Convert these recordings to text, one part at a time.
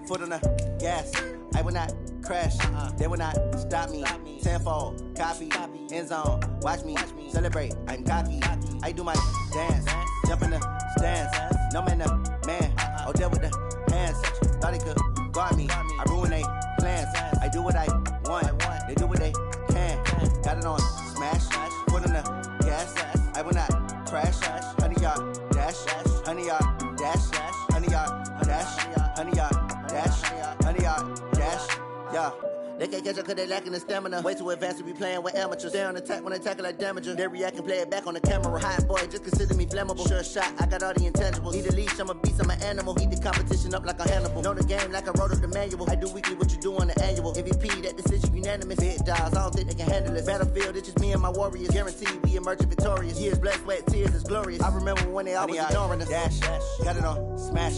foot on the gas. I will not crash, they will not stop me. Tenfold, copy, end zone, watch me celebrate. I'm cocky, I do my dance, jump in the stands. No man, man, oh there with the hands. Thought he could guard me, I ruin they plans. I do what I want, they do what they can. Got it on smash, foot on the gas. I will not crash, 100-yard dash, 100-yard dash, 100-yard dash, 100-yard dash, 100-yard dash, yeah. They can't catch up cause they lacking the stamina. Way too advanced to be playing with amateurs. Stay on attack when they tackle like damager. They react and play it back on the camera. Hot boy, just consider me flammable. Sure shot, I got all the intangibles. Need a leash, I'm a beast, I'm an animal. Eat the competition up like a Hannibal. Know the game like I wrote up the manual. I do weekly what you do on the annual. MVP, that decision unanimous. Big dogs, I don't think they can handle it. Battlefield, it's just me and my warriors. Guaranteed we emerge victorious. Years, blood, sweat, tears, is glorious. I remember when they always ignoring us. Dash, got it on smash,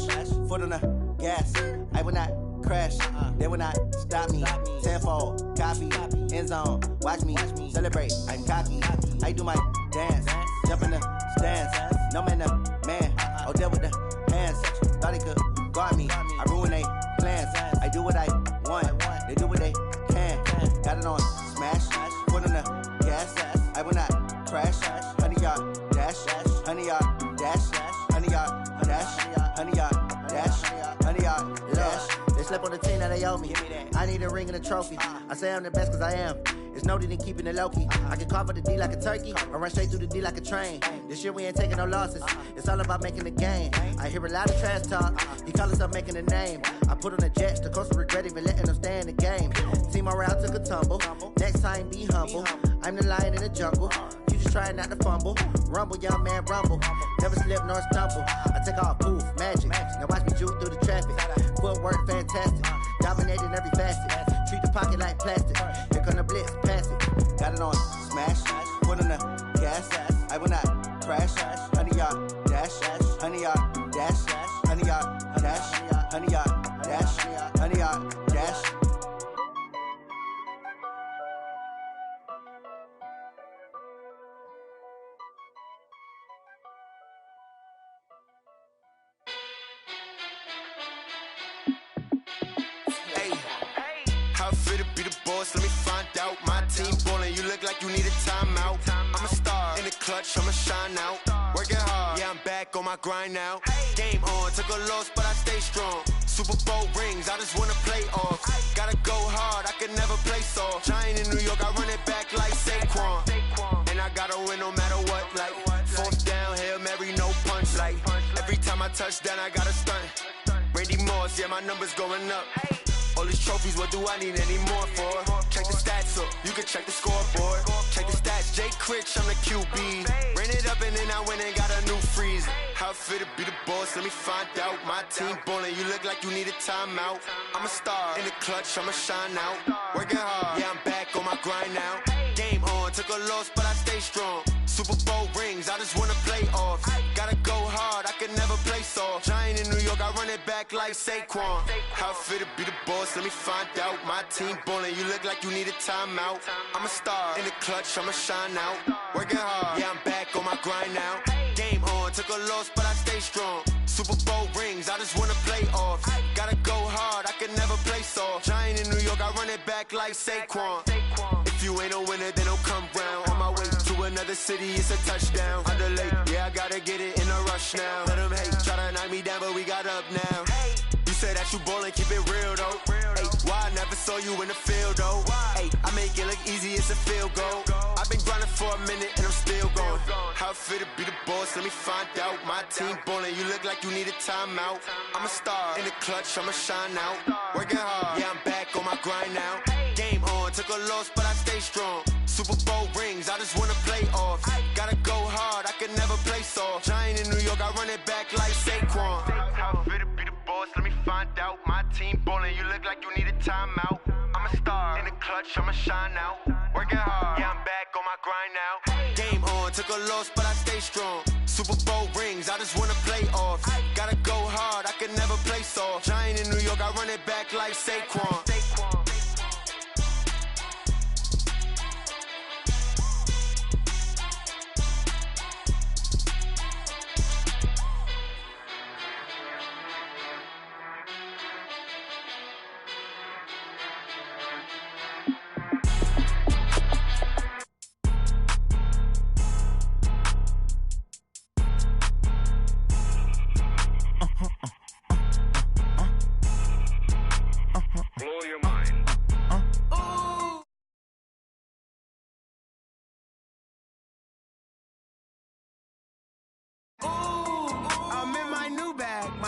foot on the gas. I will not crash, they will not stop me. Tenfold, copy, end zone, watch me celebrate. I'm cocky, I do my dance, jump in the stands. No man, man, oh there with the hands. Thought he could guard me, I ruin they plans. I do what I want, they do what they can. Got it on smash, foot on the gas. I will not crash, 100-yard dash, 100-yard dash, 100-yard dash, 100-yard dash, 100-yard dash. They slept on the team that they owe me. I need a ring and a trophy. I say I'm the best cause I am. It's noted in keeping it low-key. I can carve up the D like a turkey or run straight through the D like a train. This year we ain't taking no losses. It's all about making the game. I hear a lot of trash talk. He call himself making a name. I put on the Jets. The coach will regret even letting them stay in the game. Team morale took a tumble. Next time be humble. I'm the lion in the jungle. You just trying not to fumble. Rumble, young man, rumble. Never slip nor stumble. I take off, poof, magic. Now watch me juke through the traffic. Footwork fantastic. Dominating every facet. Treat the pocket like plastic. Here come the blitz, pass it. Got it on smash, foot on the gas. I will not crash, 100-yard dash, 100-yard dash, 100-yard dash, 100-yard dash, 100-yard dash. Let me find out. My team ballin', you look like you need a timeout. I'm a star in the clutch, I'ma shine out. Working hard, yeah, I'm back on my grind now. Game on, took a loss, but I stay strong. Super Bowl rings, I just wanna play off. Gotta go hard, I can never play soft. Giant in New York, I run it back like Saquon. And I gotta win no matter what, like fourth down, Hail Mary, no punch. Like every time I touch down, I gotta stunt. Randy Moss, yeah, my numbers going up. All these trophies, what do I need any more for? Check the stats up, you can check the scoreboard. Check the stats, Jay Critch, I'm the QB. Ran it up and then I went and got a new freeze. How it feel to be the boss, let me find out. My team ballin', you look like you need a timeout. I'm a star in the clutch, I'ma shine out. Working hard, yeah, I'm back on my grind now. Game on, took a loss, but I stay strong. Super Bowl rings, I just wanna play off. Gotta go hard, I can never play soft. Giant in New York, I run it back like Saquon. How it feel to be the boss, let me find out. My team ballin', you look like you need a timeout. I'm a star in the clutch, I'ma shine out. Working hard, yeah, I'm back on my grind now. Game on, took a loss, but I stay strong. Super Bowl rings, I just wanna play off. Gotta go hard, I can never play soft. Giant in New York, I run it back like Saquon. If you ain't a winner, then don't come round. On my way to another city, it's a touchdown. Underlay, yeah, I gotta get it in a rush now. Let them hate, try to knock me down, but we got up now. You say that you ballin', keep it real though. Hey, why I never saw you in the field though? Hey, I make it look easy, it's a field goal. I've been grinding for a minute and I'm still going. How it feel to be the boss, let me find out. My team ballin', you look like you need a timeout. I'm a star in the clutch, I'ma shine out. Working hard, yeah, I'm back on my grind now. Game on, took a loss, but I stay strong. Super Bowl rings, I just wanna play off. Gotta go hard, I can never play soft. Giant in New York, I run it back like Saquon. How it feel to be the boss, let me find out. My team ballin', you look like you need a timeout. I'm a star in the clutch, I'ma shine out. Working hard, yeah, I'm back on my grind now. Game on, took a loss, but I stay strong. Super Bowl rings, I just wanna play off. Gotta go hard, I can never play soft. Giant in New York, I run it back like Saquon.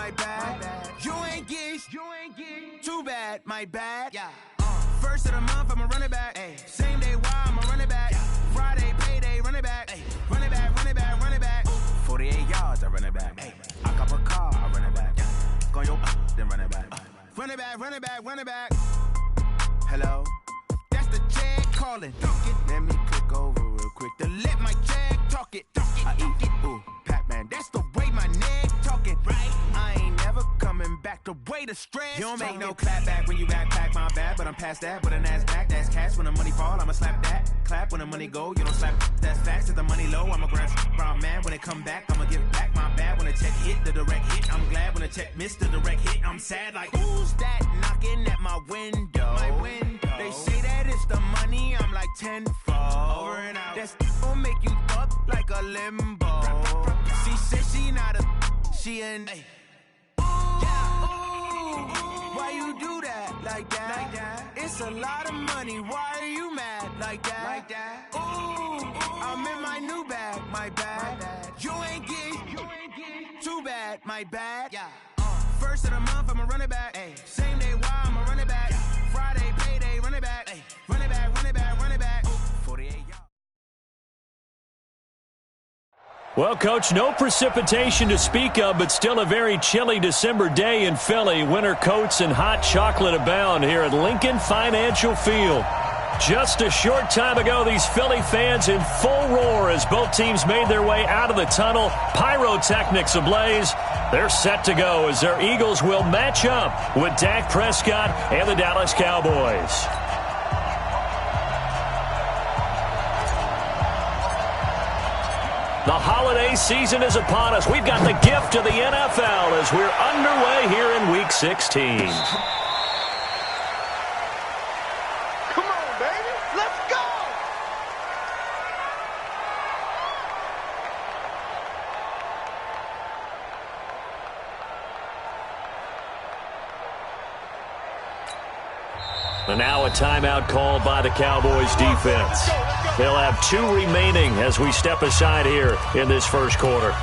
my bad. You ain't geese, too bad, my bad. Yeah. First of the month, I'ma run it back. Ay. Same day, why I'ma run it back. Friday, payday, run it back. Ay. Run it back, run it back, run it back. 48 yards, I run it back. Ay. I cop a car, I run it back. Go yo, then run it back. Run it back, run it back, run it back. Hello? That's the jag calling. Let me click over real quick to let my jag talk it. I eat it, ooh, Pac-Man. That's the way my neck talking. Right? I ain't never coming back the way the stress. You don't make no clap back when you backpack, my bad. But I'm past that with an ass back. That's cash when the money fall. I'ma slap that. Clap when the money go. You don't slap. That's facts. If the money low, I'ma grab brown man. When it come back, I'ma give back my bad. When the check hit, the direct hit. I'm glad when the check missed the direct hit. I'm sad like, who's that knocking at my window? My window. They say that it's the money. I'm like tenfold. Over and out. That's gon' make you up like a limbo. She said she not a, she an. Ay. Why you do that like that? It's a lot of money. Why are you mad like that? Ooh, I'm in my new bag, my bad. You ain't geek, too bad, my bad. Yeah. First of the month, I'ma run it back. Ay. Same day, why I'ma run it back. Friday, payday, run it back. Ay. Run it back, run it back, run it back. 48 yards. Well, Coach, no precipitation to speak of, but still a very chilly December day in Philly. Winter coats and hot chocolate abound here at Lincoln Financial Field. Just a short time ago, these Philly fans in full roar as both teams made their way out of the tunnel. Pyrotechnics ablaze. They're set to go as their Eagles will match up with Dak Prescott and the Dallas Cowboys. The holiday season is upon us. We've got the gift of the NFL as we're underway here in Week 16. Come on, baby. Let's go! And now a timeout called by the Cowboys defense. They'll have 2 remaining as we step aside here in this first quarter.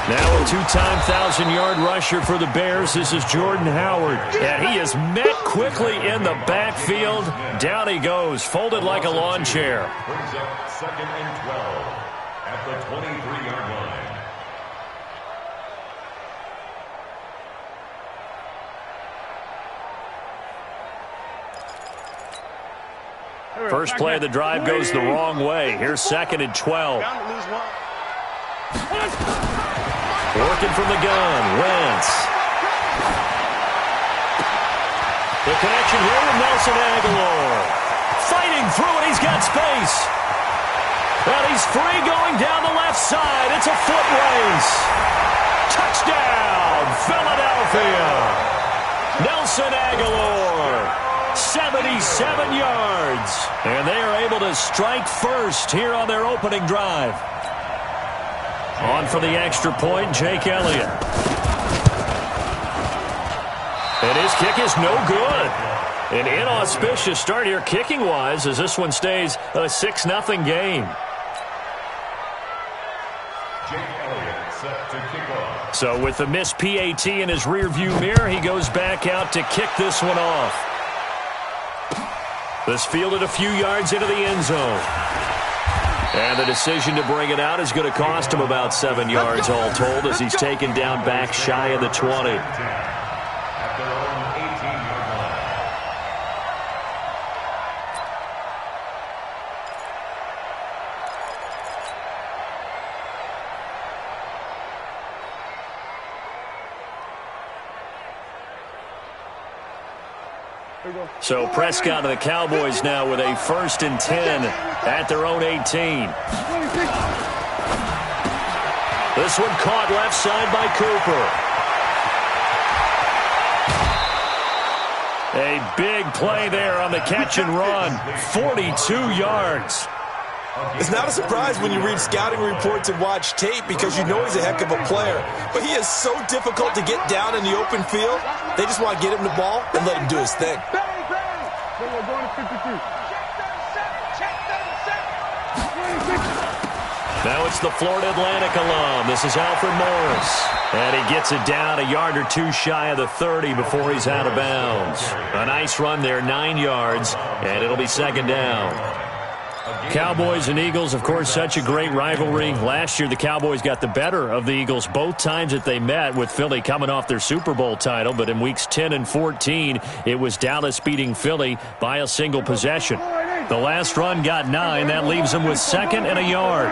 Now a 2-time 1,000-yard rusher for the Bears. This is Jordan Howard. And he is met quickly in the backfield. Down he goes, folded like a lawn chair. Brings up 2nd and 12 at the 23-yard line. First play of the drive goes the wrong way. Here's 2nd and 12. Working from the gun, Wentz. The connection here with Nelson Aguilar. Fighting through it, he's got space. And he's free going down the left side. It's a foot race. Touchdown, Philadelphia. Nelson Aguilar, 77 yards. And they are able to strike first here on their opening drive. On for the extra point, Jake Elliott. And his kick is no good. An inauspicious start here kicking-wise as this one stays a 6-0 game. Jake Elliott set to kick off. So with the missed PAT in his rearview mirror, he goes back out to kick this one off. This fielded a few yards into the end zone. And the decision to bring it out is going to cost him about 7 yards all told as he's taken down back shy of the 20. At their own 18-yard line. So Prescott and the Cowboys now with a 1st and 10 at their own 18. This one caught left side by Cooper. A big play there on the catch and run. 42 yards. It's not a surprise when you read scouting reports and watch tape because you know he's a heck of a player. But he is so difficult to get down in the open field. They just want to get him the ball and let him do his thing. Now it's the Florida Atlantic alum. This is Alfred Morris. And he gets it down a yard or two shy of the 30 before he's out of bounds. A nice run there, 9 yards, and it'll be second down. Cowboys and Eagles, of course, such a great rivalry. Last year, the Cowboys got the better of the Eagles both times that they met, with Philly coming off their Super Bowl title. But in weeks 10 and 14, it was Dallas beating Philly by a single possession. The last run got 9. That leaves them with second and a yard.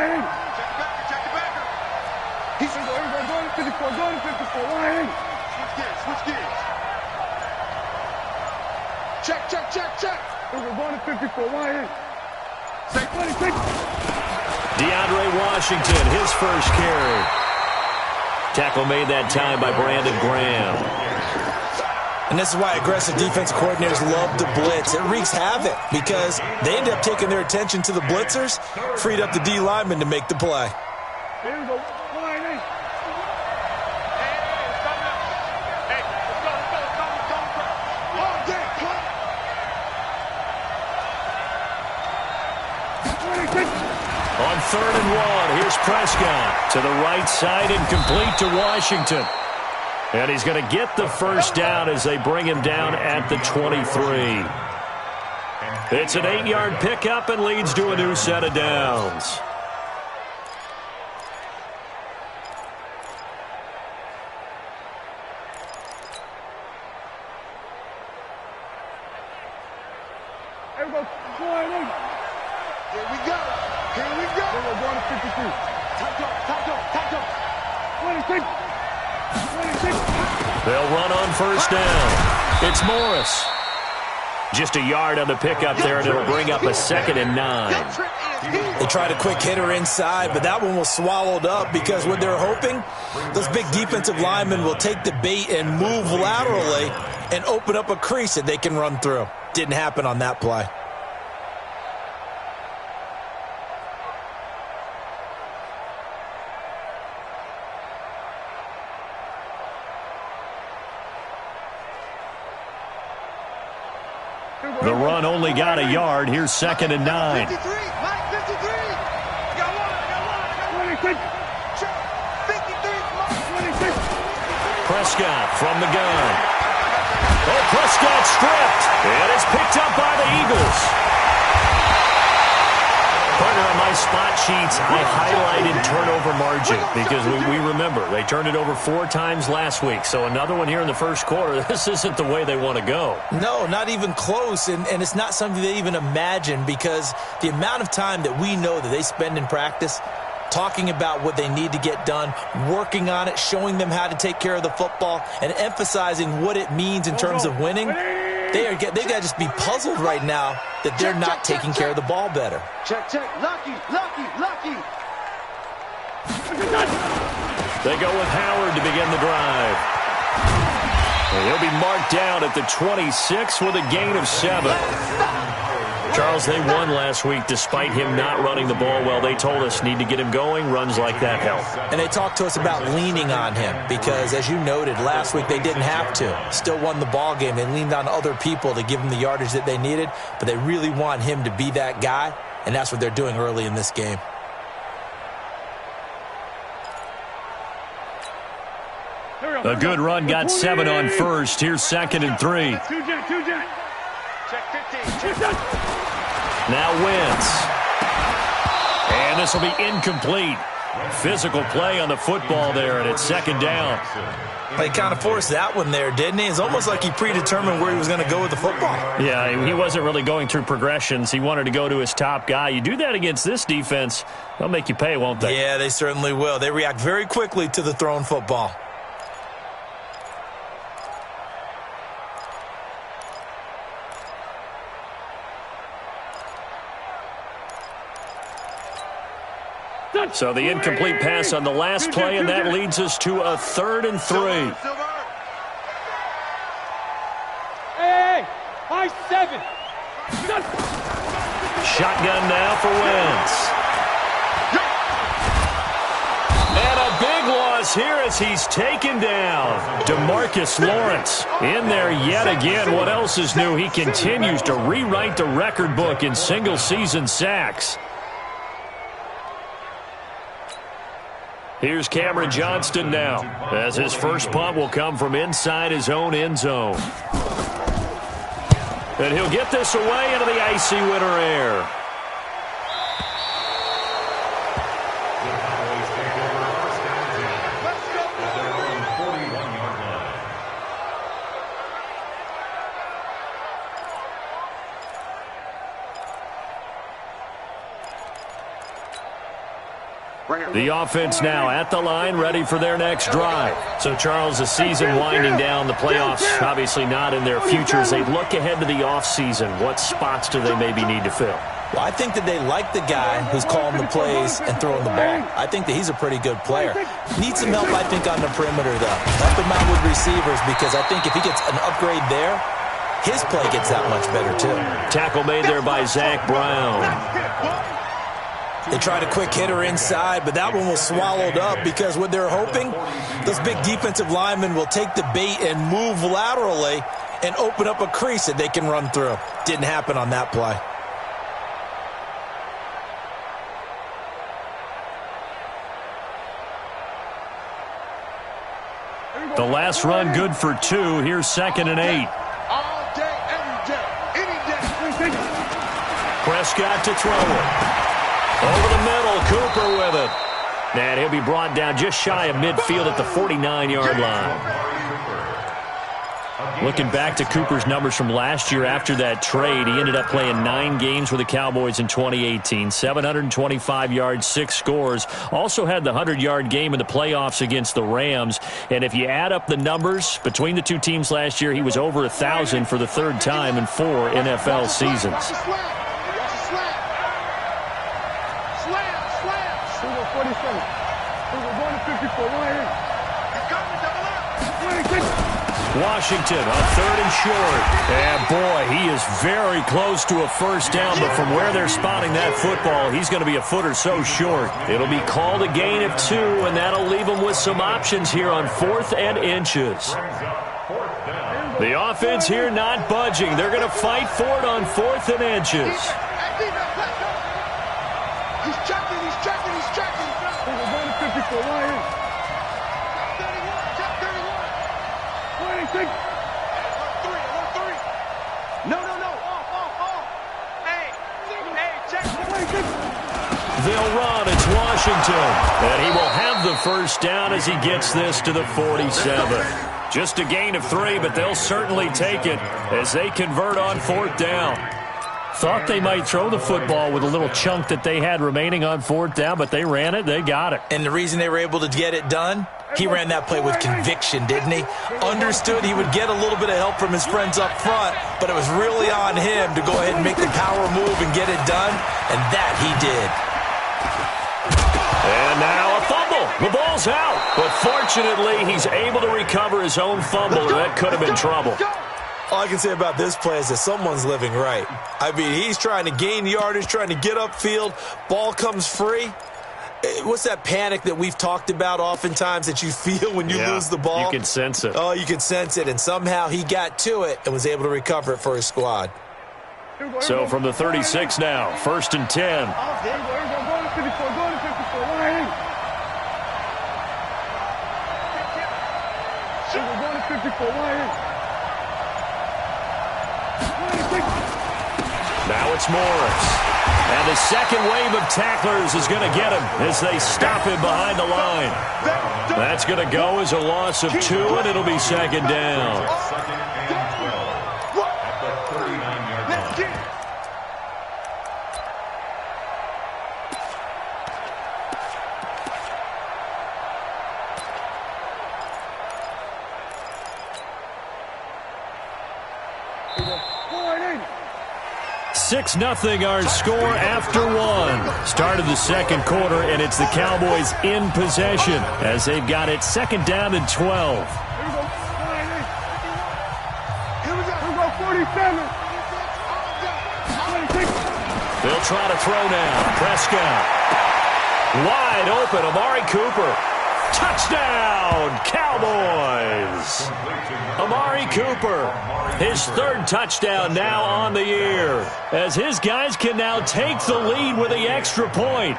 Check. We're going to 54. DeAndre Washington, his first carry. Tackle made that time by Brandon Graham. And this is why aggressive defensive coordinators love to blitz. It wreaks havoc because they end up taking their attention to the blitzers, freed up the D lineman to make the play. Here we go. On 3rd and 1, here's Prescott to the right side and complete to Washington. And he's going to get the first down as they bring him down at the 23. It's an 8-yard pickup and leads to a new set of downs. They'll run on first down. It's Morris. Just a yard on the pickup there, and it'll bring up a 2nd and 9. They tried a quick hitter inside, but that one was swallowed up because what they're hoping, those big defensive linemen will take the bait and move laterally and open up a crease that they can run through. Didn't happen on that play. The run only got a yard. Here's 2nd and 9. Prescott from the gun. Oh, Prescott stripped. And it's picked up by the Eagles. Partner, on my spot sheets, I highlighted turnover margin because we remember they turned it over 4 times last week. So another one here in the first quarter. This isn't the way they want to go. No, not even close. And it's not something they even imagine because the amount of time that we know that they spend in practice talking about what they need to get done, working on it, showing them how to take care of the football, and emphasizing what it means in terms of winning. They've got to just be puzzled right now that they're not taking care of the ball better. Check. Lucky. They go with Howard to begin the drive. And he'll be marked down at the 26 with a gain of 7. Charles, they won last week despite him not running the ball well. They told us need to get him going. Runs like that help. And they talked to us about leaning on him because, as you noted, last week they didn't have to. Still won the ball game. They leaned on other people to give them the yardage that they needed, but they really want him to be that guy, and that's what they're doing early in this game. A good run got 7 on first. Here's 2nd and 3. Now Wentz. And this will be incomplete. Physical play on the football there, and it's 2nd down. He kind of forced that one there, didn't he? It's almost like he predetermined where he was going to go with the football. Yeah, he wasn't really going through progressions. He wanted to go to his top guy. You do that against this defense, they'll make you pay, won't they? Yeah, they certainly will. They react very quickly to the thrown football. So the incomplete pass on the last play, and that leads us to a 3rd and 3. Hey! 7. Shotgun now for Wentz. And a big loss here as he's taken down. DeMarcus Lawrence in there yet again. What else is new? He continues to rewrite the record book in single-season sacks. Here's Cameron Johnston now, as his first punt will come from inside his own end zone. And he'll get this away into the icy winter air. The offense now at the line, ready for their next drive. So, Charles, the season winding down, the playoffs obviously not in their future. As they look ahead to the offseason, what spots do they maybe need to fill? Well, I think that they like the guy who's calling the plays and throwing the ball. I think that he's a pretty good player. Needs some help, I think, on the perimeter, though. Help him out with receivers, because I think if he gets an upgrade there, his play gets that much better, too. Tackle made there by Zach Brown. They tried a quick hitter inside, but that one was swallowed up because what they're hoping, those big defensive linemen will take the bait and move laterally and open up a crease that they can run through. Didn't happen on that play. The last run good for 2. Here's 2nd and 8. All day, every day, any day. Prescott to throw it. Over the middle, Cooper with it. And he'll be brought down just shy of midfield at the 49-yard line. Looking back to Cooper's numbers from last year after that trade, he ended up playing 9 games with the Cowboys in 2018. 725 yards, 6 scores. Also had the 100-yard game in the playoffs against the Rams. And if you add up the numbers between the two teams last year, he was over 1,000 for the 3rd time in 4 NFL seasons. 47. We're going to 54. Washington on 3rd and short. And boy, he is very close to a first down, but from where they're spotting that football, he's going to be a foot or so short. It'll be called a gain of 2, and that'll leave them with some options here on 4th and inches. The offense here not budging. They're going to fight for it on 4th and inches. He's checking. We're going to 54. No. Off. Hey, check. They'll run. It's Washington. And he will have the first down as he gets this to the 47. Just a gain of 3, but they'll certainly take it as they convert on 4th down. Thought they might throw the football with a little chunk that they had remaining on 4th down, but they ran it. They got it. And the reason they were able to get it done, he ran that play with conviction, didn't he? Understood he would get a little bit of help from his friends up front, but it was really on him to go ahead and make the power move and get it done, and that he did. And now a fumble. The ball's out, but fortunately he's able to recover his own fumble. That could have been trouble. All I can say about this play is that someone's living right. I mean, he's trying to gain yardage, trying to get upfield. Ball comes free. What's that panic that we've talked about oftentimes that you feel when you lose the ball? You can sense it. Oh, you can sense it. And somehow he got to it and was able to recover it for his squad. So from the 36 now, 1st and 10. Go to 54. Now it's Morris. And the second wave of tacklers is going to get him as they stop him behind the line. That's going to go as a loss of 2, and it'll be 2nd down. Six 0 our score after 1. Start of the 2nd quarter, and it's the Cowboys in possession as they've got it 2nd down and 12. Here we go. 47. He'll try to throw now. Prescott. Wide open. Amari Cooper. Touchdown, Cowboys. Amari Cooper, his third touchdown now on the year, as his guys can now take the lead with the extra point.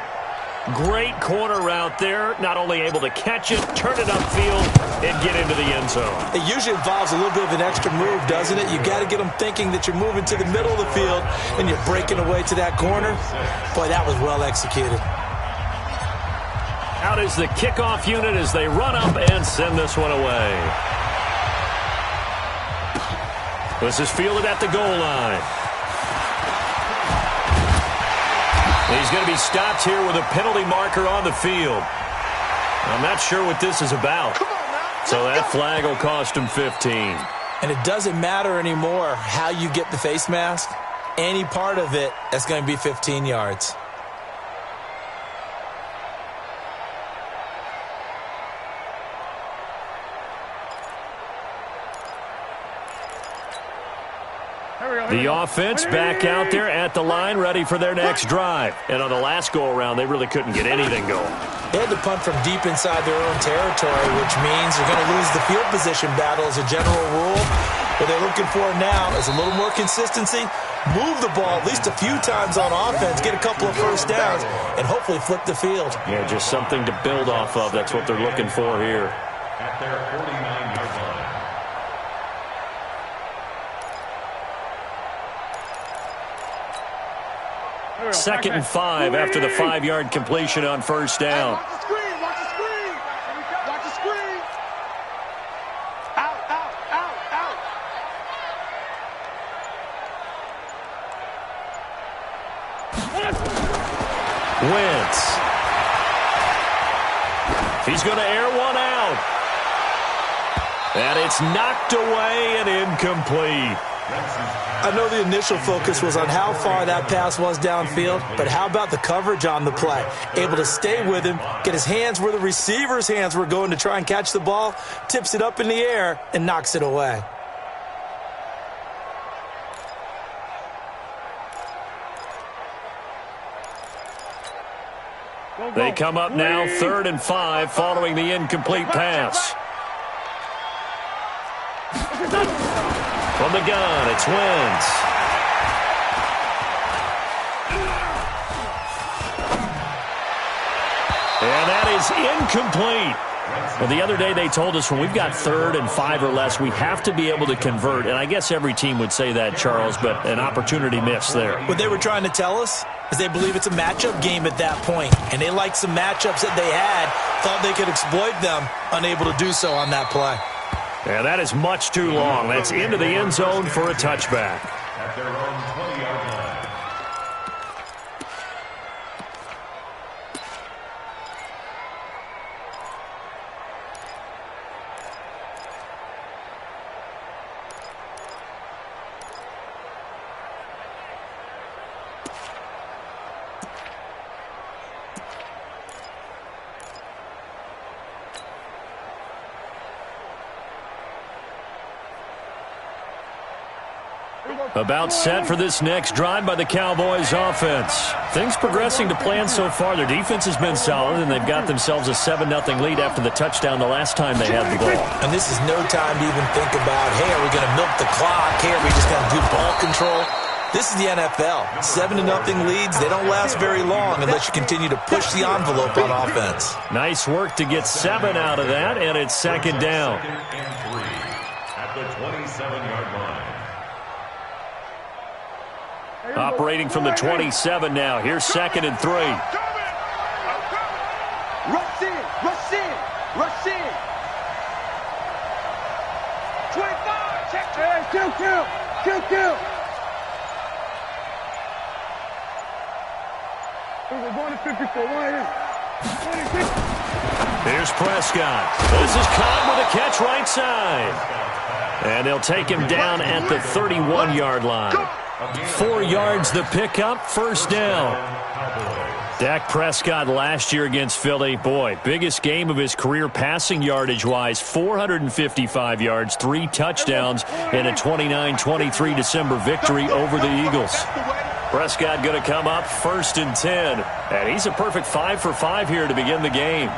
Great corner route there, not only able to catch it, turn it upfield, and get into the end zone. It usually involves a little bit of an extra move, doesn't it? You got to get them thinking that you're moving to the middle of the field and you're breaking away to that corner. Boy, that was well executed. Out is the kickoff unit as they run up and send this one away. This is fielded at the goal line. He's going to be stopped here with a penalty marker on the field. I'm not sure what this is about. So that flag will cost him 15. And it doesn't matter anymore how you get the face mask. Any part of it, that's going to be 15 yards. The offense back out there at the line, ready for their next drive. And on the last go-around, they really couldn't get anything going. They had to punt from deep inside their own territory, which means they're going to lose the field position battle as a general rule. What they're looking for now is a little more consistency, move the ball at least a few times on offense, get a couple of first downs, and hopefully flip the field. Yeah, just something to build off of. That's what they're looking for here. At their 49-yard line. Second and 5 after the 5-yard completion on first down. Watch the screen. Watch the screen. Watch the screen. Out, out, out, out. Wentz. He's going to air one out. And it's knocked away and incomplete. I know the initial focus was on how far that pass was downfield, but how about the coverage on the play? Able to stay with him, get his hands where the receiver's hands were going to try and catch the ball, tips it up in the air, and knocks it away. They come up now 3rd and 5 following the incomplete pass. From the gun, it's Wentz. And that is incomplete. Well, the other day they told us when we've got 3rd and 5 or less, we have to be able to convert. And I guess every team would say that, Charles, but an opportunity missed there. What they were trying to tell us is they believe it's a matchup game at that point. And they liked some matchups that they had, thought they could exploit them, unable to do so on that play. Yeah, that is much too long. That's into the end zone for a touchback. At their own 20-yard line. About set for this next drive by the Cowboys offense. Things progressing to plan so far. Their defense has been solid, and they've got themselves a 7-0 lead after the touchdown the last time they had the ball. And this is no time to even think about, hey, are we going to milk the clock? Hey, are we just going to do ball control? This is the NFL. 7-0 leads, they don't last very long unless you continue to push the envelope on offense. Nice work to get 7 out of that, and it's 2nd down. 2nd and 3 at the 27-yard line. Operating from the 27 now. Here's 2nd and 3. Rush in, rush in, rush in. 25, check. Hey, kill. We're going to 54, right here. Here's Prescott. This is caught with a catch right side. And they'll take him down at the 31-yard line. 4 yards the pickup, 1st down. Dak Prescott last year against Philly, boy, biggest game of his career passing yardage-wise, 455 yards, 3 touchdowns, and a 29-23 December victory over the Eagles. Prescott going to come up 1st and 10. And he's a perfect 5 for 5 here to begin the game.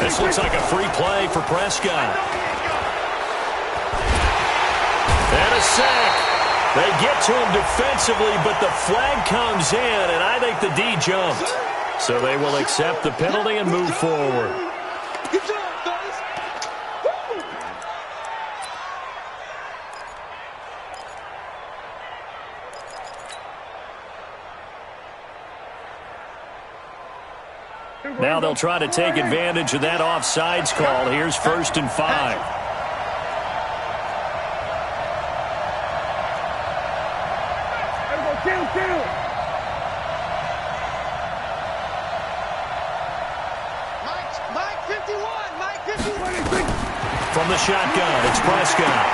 This looks like a free play for Prescott. And a sack. They get to him defensively, but the flag comes in, and I think the D jumped. So they will accept the penalty and move forward. Good job, fellas. Now they'll try to take advantage of that offsides call. Here's 1st and 5. From the shotgun, it's Prescott.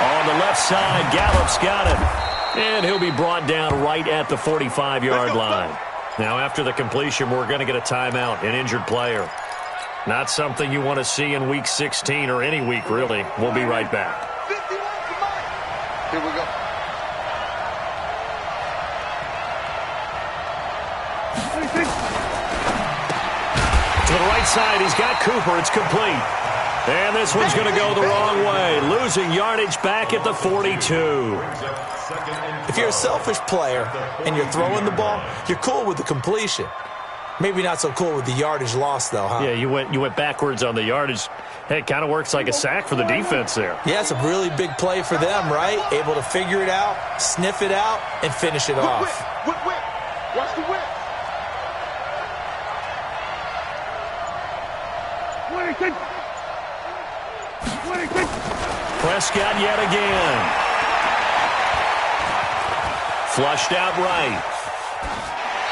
On the left side, Gallup's got him. And he'll be brought down right at the 45-yard line. Now, after the completion, we're going to get a timeout, an injured player. Not something you want to see in Week 16 or any week, really. We'll be right back. Here we go. To the right side, he's got Cooper. It's complete. And this one's going to go the wrong way. Losing yardage back at the 42. If you're a selfish player and you're throwing the ball, you're cool with the completion. Maybe not so cool with the yardage loss, though, huh? Yeah, you went backwards on the yardage. Hey, it kind of works like a sack for the defense there. Yeah, it's a really big play for them, right? Able to figure it out, sniff it out, and finish it off. Whip. Watch the whip. Prescott yet again. Flushed out right.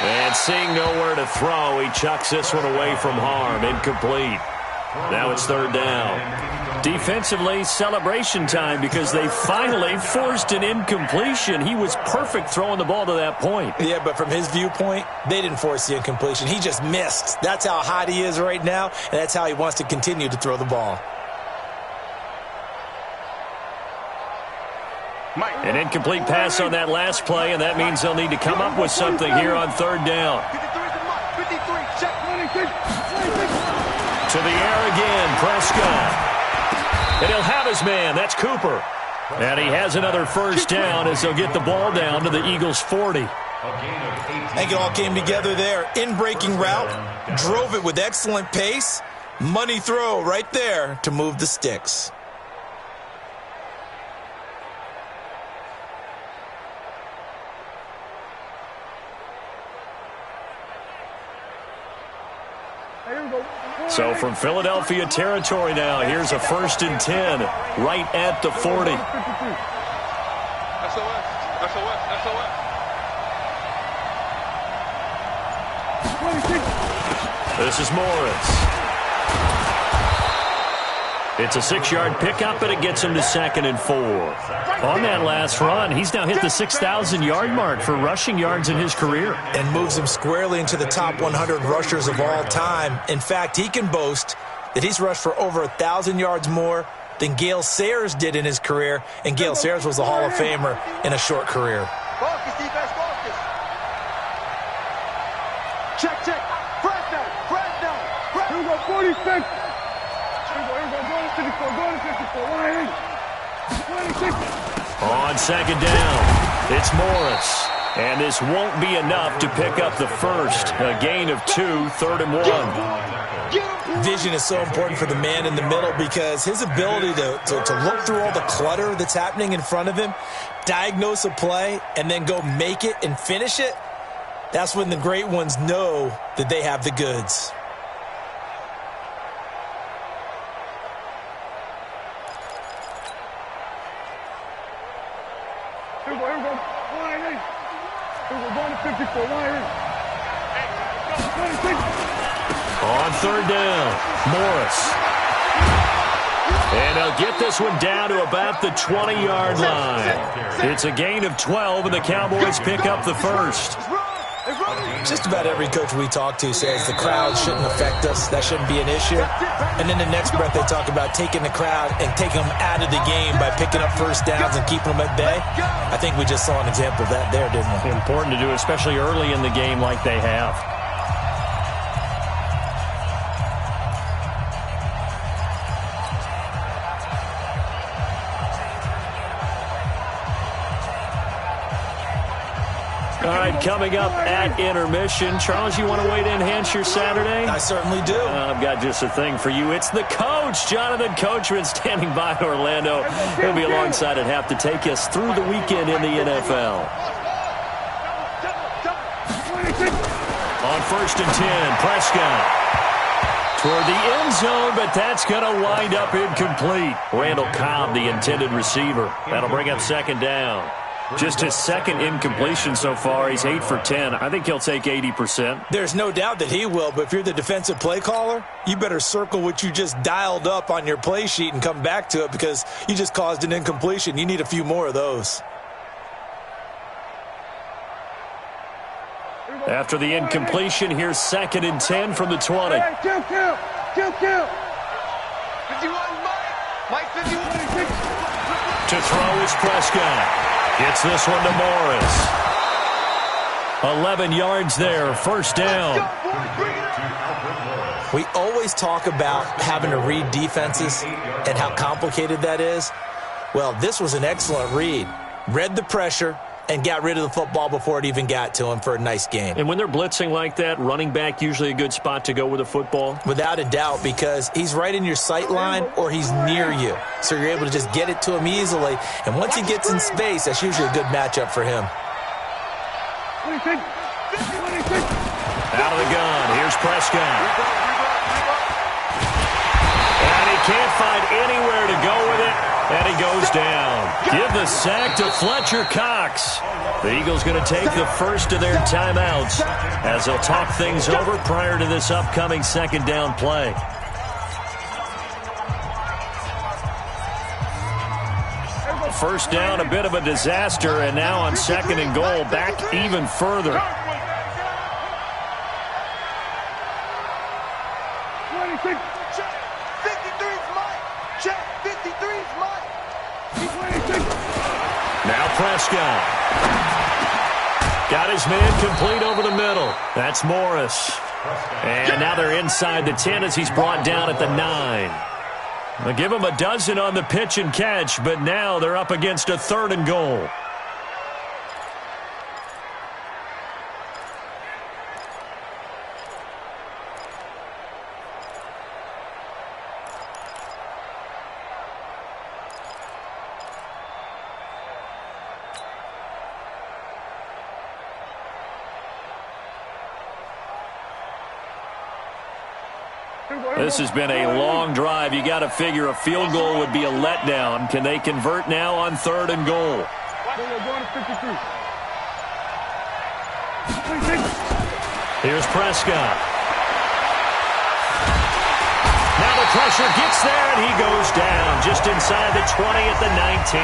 And seeing nowhere to throw, he chucks this one away from harm. Incomplete. Now it's 3rd down. Defensively, celebration time because they finally forced an incompletion. He was perfect throwing the ball to that point. Yeah, but from his viewpoint, they didn't force the incompletion. He just missed. That's how hot he is right now, and that's how he wants to continue to throw the ball. An incomplete pass on that last play, and that means they'll need to come up with something here on 3rd down. 53, check. To the air again, Prescott. And he'll have his man. That's Cooper. And he has another 1st down as they'll get the ball down to the Eagles' 40. I think it all came together there. In-breaking route, drove it with excellent pace. Money throw right there to move the sticks. So from Philadelphia territory now, here's a 1st and 10 right at the 40. This is Morris. It's a 6-yard pickup, and it gets him to 2nd and 4. On that last run, he's now hit the 6,000-yard mark for rushing yards in his career. And moves him squarely into the top 100 rushers of all time. In fact, he can boast that he's rushed for over 1,000 yards more than Gale Sayers did in his career. And Gale Sayers was a Hall of Famer in a short career. Focus, defense, focus. Check. Fresno. Here we go, 46. On 2nd down, it's Morris. And this won't be enough to pick up the first. A gain of 2, 3rd and 1. Vision is so important for the man in the middle because his ability to look through all the clutter that's happening in front of him, diagnose a play, and then go make it and finish it, that's when the great ones know that they have the goods. Here we go. Line 54, line 8. On 3rd down, Morris. And they'll get this one down to about the 20-yard line. It's a gain of 12, and the Cowboys pick up the first. Just about every coach we talk to says the crowd shouldn't affect us. That shouldn't be an issue. And then the next breath they talk about taking the crowd and taking them out of the game by picking up first downs and keeping them at bay. I think we just saw an example of that there, didn't we? Important to do, especially early in the game like they have. All right, coming up at intermission. Charles, you want to wait to enhance your Saturday? I certainly do. I've got just a thing for you. It's the coach, Jonathan Coachman, standing by in Orlando. He'll be alongside at half to take us through the weekend in the NFL. On 1st and 10, Prescott toward the end zone, but that's going to wind up incomplete. Randall Cobb, the intended receiver. That'll bring up 2nd down. Just his 2nd incompletion so far. He's 8 for 10. I think he'll take 80%. There's no doubt that he will, but if you're the defensive play caller, you better circle what you just dialed up on your play sheet and come back to it because you just caused an incompletion. You need a few more of those. After the incompletion, here's 2nd and 10 from the 20. Hey, kill. 51, Mike 51. To throw is Prescott. Gets this one to Morris. 11 yards there, 1st down. We always talk about having to read defenses and how complicated that is. Well, this was an excellent read. Read the pressure and got rid of the football before it even got to him for a nice game. And when they're blitzing like that, running back usually a good spot to go with the football? Without a doubt, because he's right in your sight line or he's near you. So you're able to just get it to him easily. And once he gets in space, that's usually a good matchup for him. Out of the gun, here's Prescott. And he can't find anywhere to go with it. And he goes down. Give the sack to Fletcher Cox. The Eagles going to take the first of their timeouts as they'll talk things over prior to this upcoming 2nd down play. First down, a bit of a disaster, and now on 2nd and goal, back even further. 26. 53's Mike. Check. 53's Mike. 26. Now Prescott. Got his man complete over the middle. That's Morris. And now they're inside the 10 as he's brought down at the 9. They'll give him a dozen on the pitch and catch, but now they're up against a 3rd and goal. This has been a long drive. You got to figure a field goal would be a letdown. Can they convert now on 3rd and goal? Here's Prescott. Now the pressure gets there, and he goes down just inside the 20 at the 19.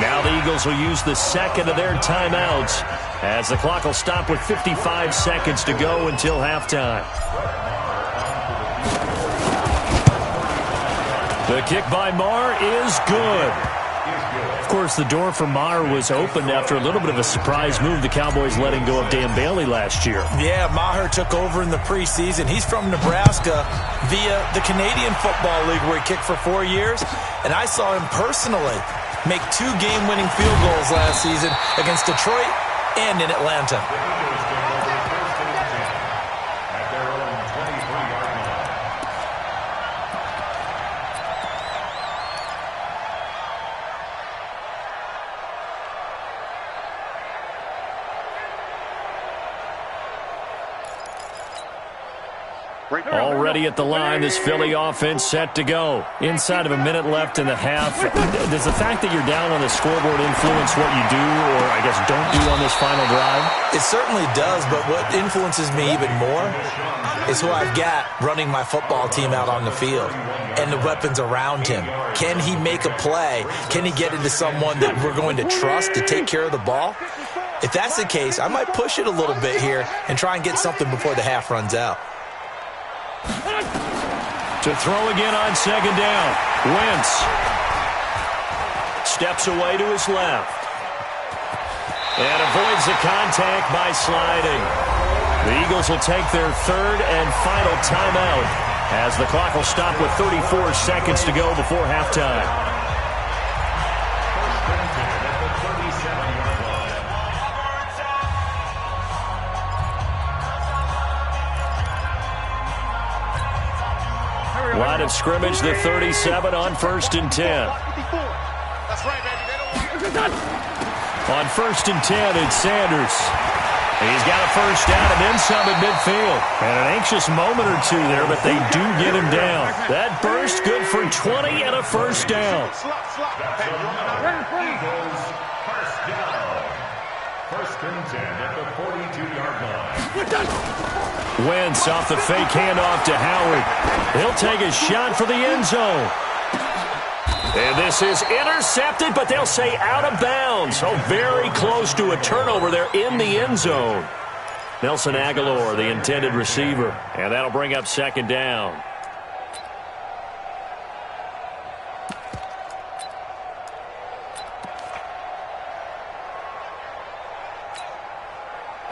Now the Eagles will use the 2nd of their timeouts as the clock will stop with 55 seconds to go until halftime. The kick by Maher is good. Of course, the door for Maher was opened after a little bit of a surprise move. The Cowboys letting go of Dan Bailey last year. Yeah, Maher took over in the preseason. He's from Nebraska via the Canadian Football League where he kicked for 4 years. And I saw him personally make 2 game-winning field goals last season against Detroit and in Atlanta. Already at the line, this Philly offense set to go. Inside of a minute left in the half. Does the fact that you're down on the scoreboard influence what you do, or I guess don't do on this final drive? It certainly does, but what influences me even more is who I've got running my football team out on the field and the weapons around him. Can he make a play? Can he get into someone that we're going to trust to take care of the ball? If that's the case, I might push it a little bit here and try and get something before the half runs out. To throw again on second down. Wentz steps away to his left. And avoids the contact by sliding. The Eagles will take their third and final timeout as the clock will stop with 34 seconds to go before halftime. Line of scrimmage, the 37 on 1st and 10. On 1st and 10, it's Sanders. He's got a first down and then some at midfield. And an anxious moment or two there, but they do get him down. That burst good for 20 and a first down. Eagles, first down. 1st and 10 at the 42-yard line. Wentz off the fake handoff to Howard. He'll take a shot for the end zone. And this is intercepted, but they'll say out of bounds. Oh, very close to a turnover there in the end zone. Nelson Aguilar, the intended receiver. And that'll bring up second down.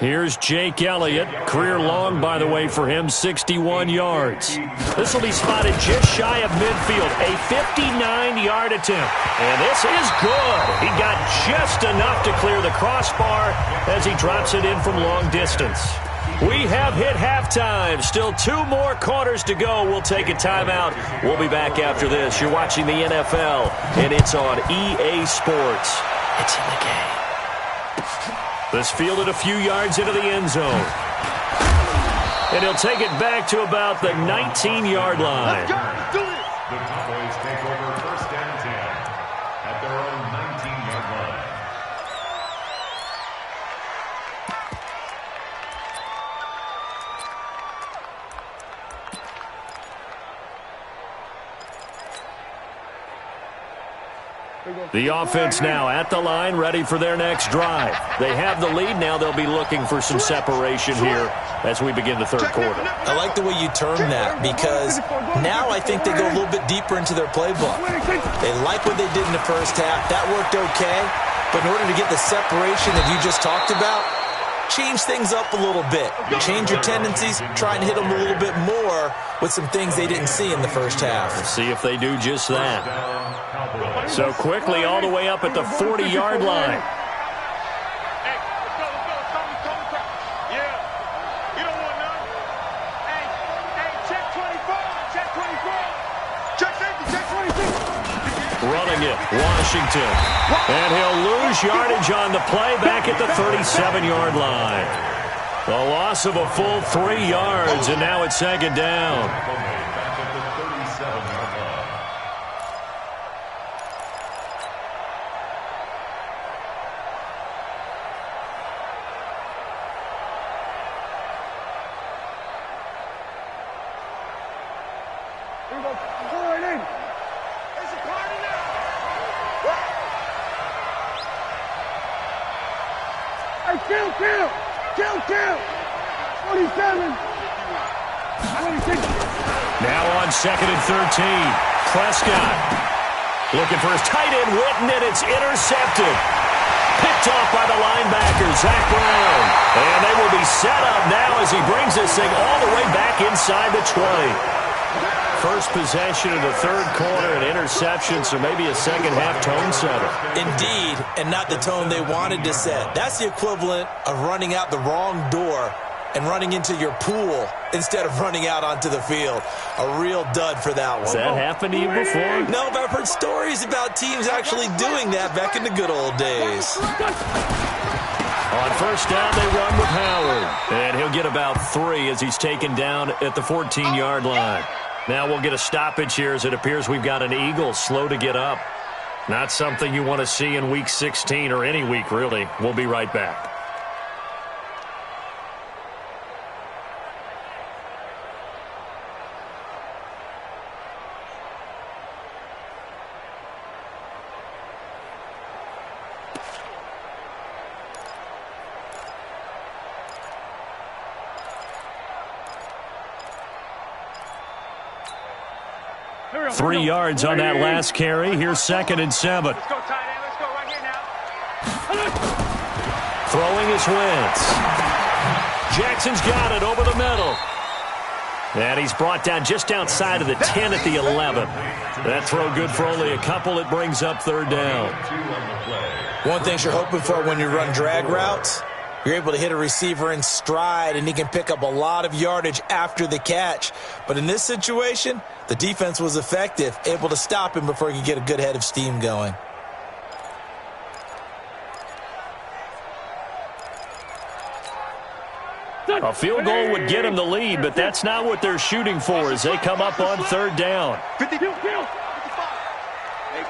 Here's Jake Elliott. Career long, by the way, for him, 61 yards. This will be spotted just shy of midfield. A 59-yard attempt. And this is good. He got just enough to clear the crossbar as he drops it in from long distance. We have hit halftime. Still 2 more quarters to go. We'll take a timeout. We'll be back after this. You're watching the NFL, and it's on EA Sports. It's in the game. This fielded a few yards into the end zone. And he'll take it back to about the 19-yard line. The Cowboys take over 1st and 10 at their own 19-yard line. The offense now at the line, ready for their next drive. They have the lead. Now they'll be looking for some separation here as we begin the third quarter. I like the way you term that because now I think they go a little bit deeper into their playbook. They like what they did in the first half. That worked okay. But in order to get the separation that you just talked about, change things up a little bit. Change your tendencies. Try and hit them a little bit more with some things they didn't see in the first half. Let's see if they do just that. So quickly all the way up at the 40-yard line. Hey, let's go. Yeah. You don't want none. Hey, check 24. Check 24. Check safety, check 26. Running it, Washington. And he'll lose yardage on the play back at the 37-yard line. The loss of a full 3 yards, and now it's second down. Back at the 37-yard line. Here we go. Go right in. It's a party now. Hey, kill. 27. Now on 2nd and 13. Prescott looking for his tight end, Witten, and it's intercepted. Picked off by the linebacker, Zach Brown. And they will be set up now as he brings this thing all the way back inside the 20. First possession of the third quarter, an interception, so maybe a second-half tone setter. Indeed, and not the tone they wanted to set. That's the equivalent of running out the wrong door and running into your pool instead of running out onto the field. A real dud for that one. Has that happened to you before? No, but I've heard stories about teams actually doing that back in the good old days. On first down, they run with Howard. And he'll get about 3 as he's taken down at the 14-yard line. Now we'll get a stoppage here as it appears we've got an Eagle slow to get up. Not something you want to see in Week 16 or any week, really. We'll be right back. 3 yards on that last carry. Here's 2nd and 7. Let's go, tight end. Let's go right here now. Throwing is Wentz. Jackson's got it over the middle. And he's brought down just outside of the 10 at the 11. That throw good for only a couple. It brings up 3rd down. One thing you're hoping for when you run drag routes, you're able to hit a receiver in stride, and he can pick up a lot of yardage after the catch. But in this situation, the defense was effective, able to stop him before he could get a good head of steam going. A field goal would get him the lead, but that's not what they're shooting for as they come up on 3rd down. 52. Hey,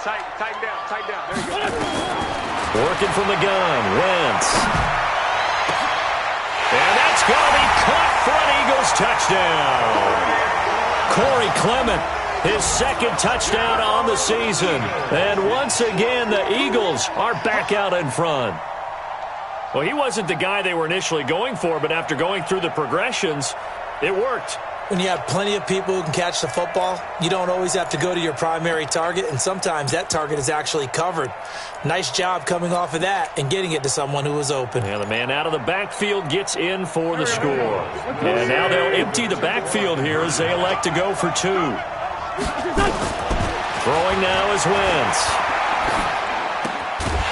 tighten down. There you go. Working from the gun, Wentz. And that's going to be caught for an Eagles touchdown. Corey Clement, his 2nd touchdown on the season. And once again, the Eagles are back out in front. Well, he wasn't the guy they were initially going for, but after going through the progressions, it worked. When you have plenty of people who can catch the football, you don't always have to go to your primary target, and sometimes that target is actually covered. Nice job coming off of that and getting it to someone who was open. And the man out of the backfield gets in for the score. And now they'll empty the backfield here as they elect to go for 2. Throwing now is Wentz.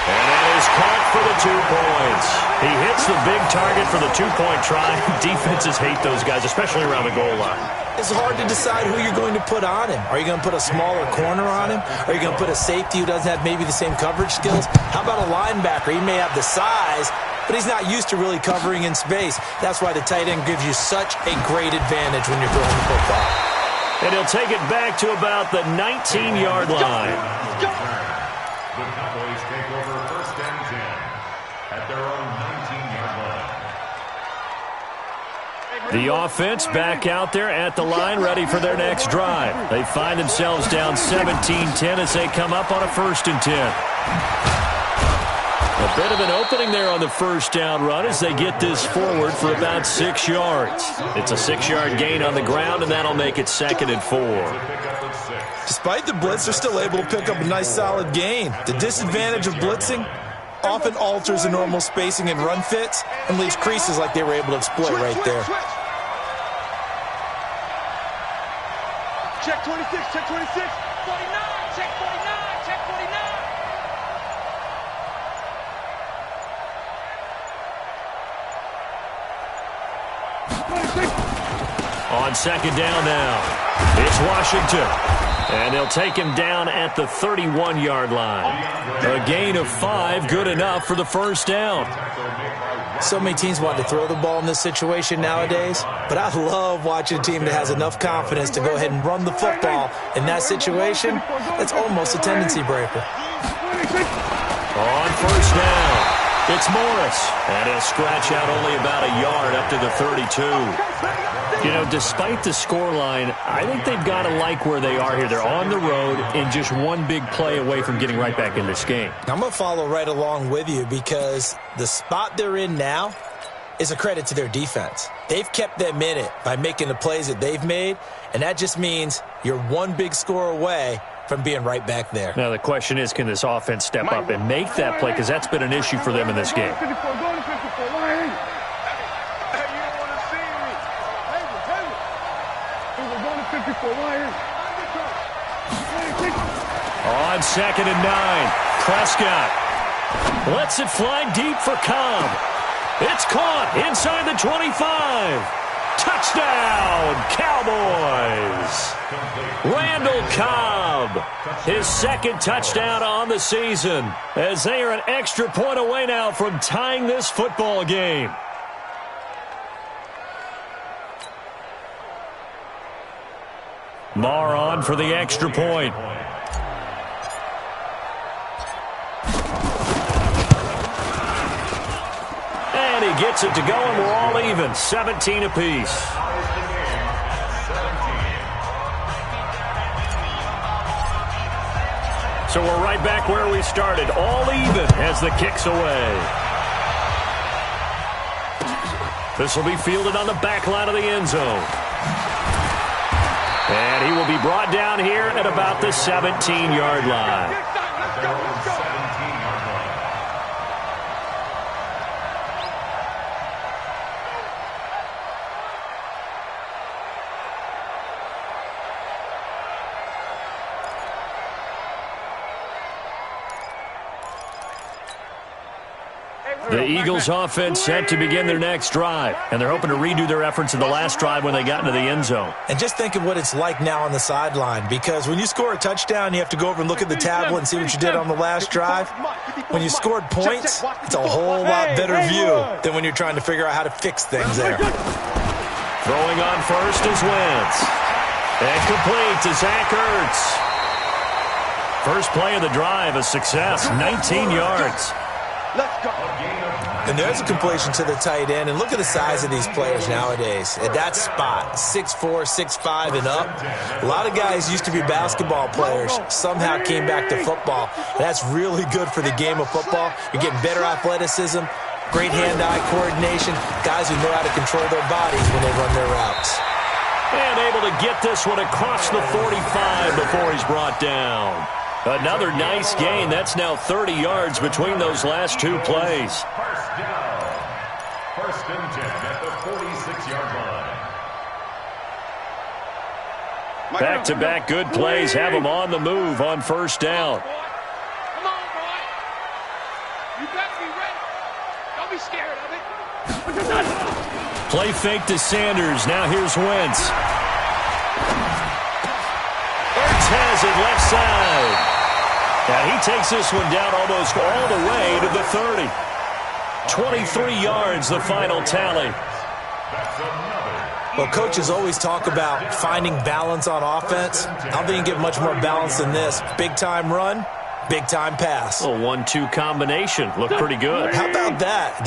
And that is caught for the 2 points. He hits the big target for the 2-point try. Defenses hate those guys, especially around the goal line. It's hard to decide who you're going to put on him. Are you going to put a smaller corner on him? Are you going to put a safety who doesn't have maybe the same coverage skills? How about a linebacker? He may have the size, but he's not used to really covering in space. That's why the tight end gives you such a great advantage when you're throwing the football. And he'll take it back to about the 19-yard line. The Cowboys take over 1st and 10 at their own 19-yard line. The offense back out there at the line, ready for their next drive. They find themselves down 17-10 as they come up on a 1st and 10. A bit of an opening there on the 1st down run as they get this forward for about 6 yards. It's a 6-yard gain on the ground, and that'll make it 2nd and 4. Despite the blitz, they're still able to pick up a nice solid gain. The disadvantage of blitzing often alters the normal spacing and run fits and leaves creases like they were able to exploit right there. Check 26, check 26. 49, check 49, check 49. On 2nd down now, it's Washington. And they'll take him down at the 31-yard line. A gain of 5, good enough for the 1st down. So many teams want to throw the ball in this situation nowadays, but I love watching a team that has enough confidence to go ahead and run the football. In that situation, that's almost a tendency breaker. On 1st down, it's Morris. And he'll scratch out only about a yard up to the 32. You know, despite the scoreline, I think they've got to like where they are here. They're on the road and just one big play away from getting right back in this game. I'm going to follow right along with you because the spot they're in now is a credit to their defense. They've kept them in it by making the plays that they've made, and that just means you're one big score away from being right back there. Now, the question is, can this offense step up and make that play? Because that's been an issue for them in this game. On 2nd and 9, Prescott lets it fly deep for Cobb. It's caught inside the 25. Touchdown, Cowboys. Randall Cobb, his 2nd touchdown on the season, as they are an extra point away now from tying this football game. Marr on for the extra point. And he gets it to go, and we're all even, 17 apiece. So we're right back where we started, all even as the kick's away. This will be fielded on the back line of the end zone. And he will be brought down here at about the 17-yard line. Let's go. The Eagles offense set to begin their next drive, and they're hoping to redo their efforts in the last drive when they got into the end zone. And just think of what it's like now on the sideline, because when you score a touchdown, you have to go over and look at the tablet and see what you did on the last drive. When you scored points, it's a whole lot better view than when you're trying to figure out how to fix things there. Throwing on first is Wentz. And complete to Zach Ertz. First play of the drive, a success, 19 yards. Let's go. And there's a completion to the tight end. And look at the size of these players nowadays. At that spot, 6'4", 6'5", and up. A lot of guys used to be basketball players. Somehow came back to football. And that's really good for the game of football. You're getting better athleticism, great hand-eye coordination, guys who know how to control their bodies when they run their routes. And able to get this one across the 45 before he's brought down. Another nice gain. That's now 30 yards between those last two plays. First down. First and 10 at the 46-yard line. Back-to-back good plays have them on the move on first down. Come on, boy. You better be ready. Don't be scared of it. Play fake to Sanders. Now here's Wentz. Ertz has it left side. Now he takes this one down almost all the way to the 30. 23 yards, the final tally. Well, coaches always talk about finding balance on offense. I don't think you get much more balance than this. Big-time run, big-time pass. A 1-2 combination. Looked pretty good. How about that?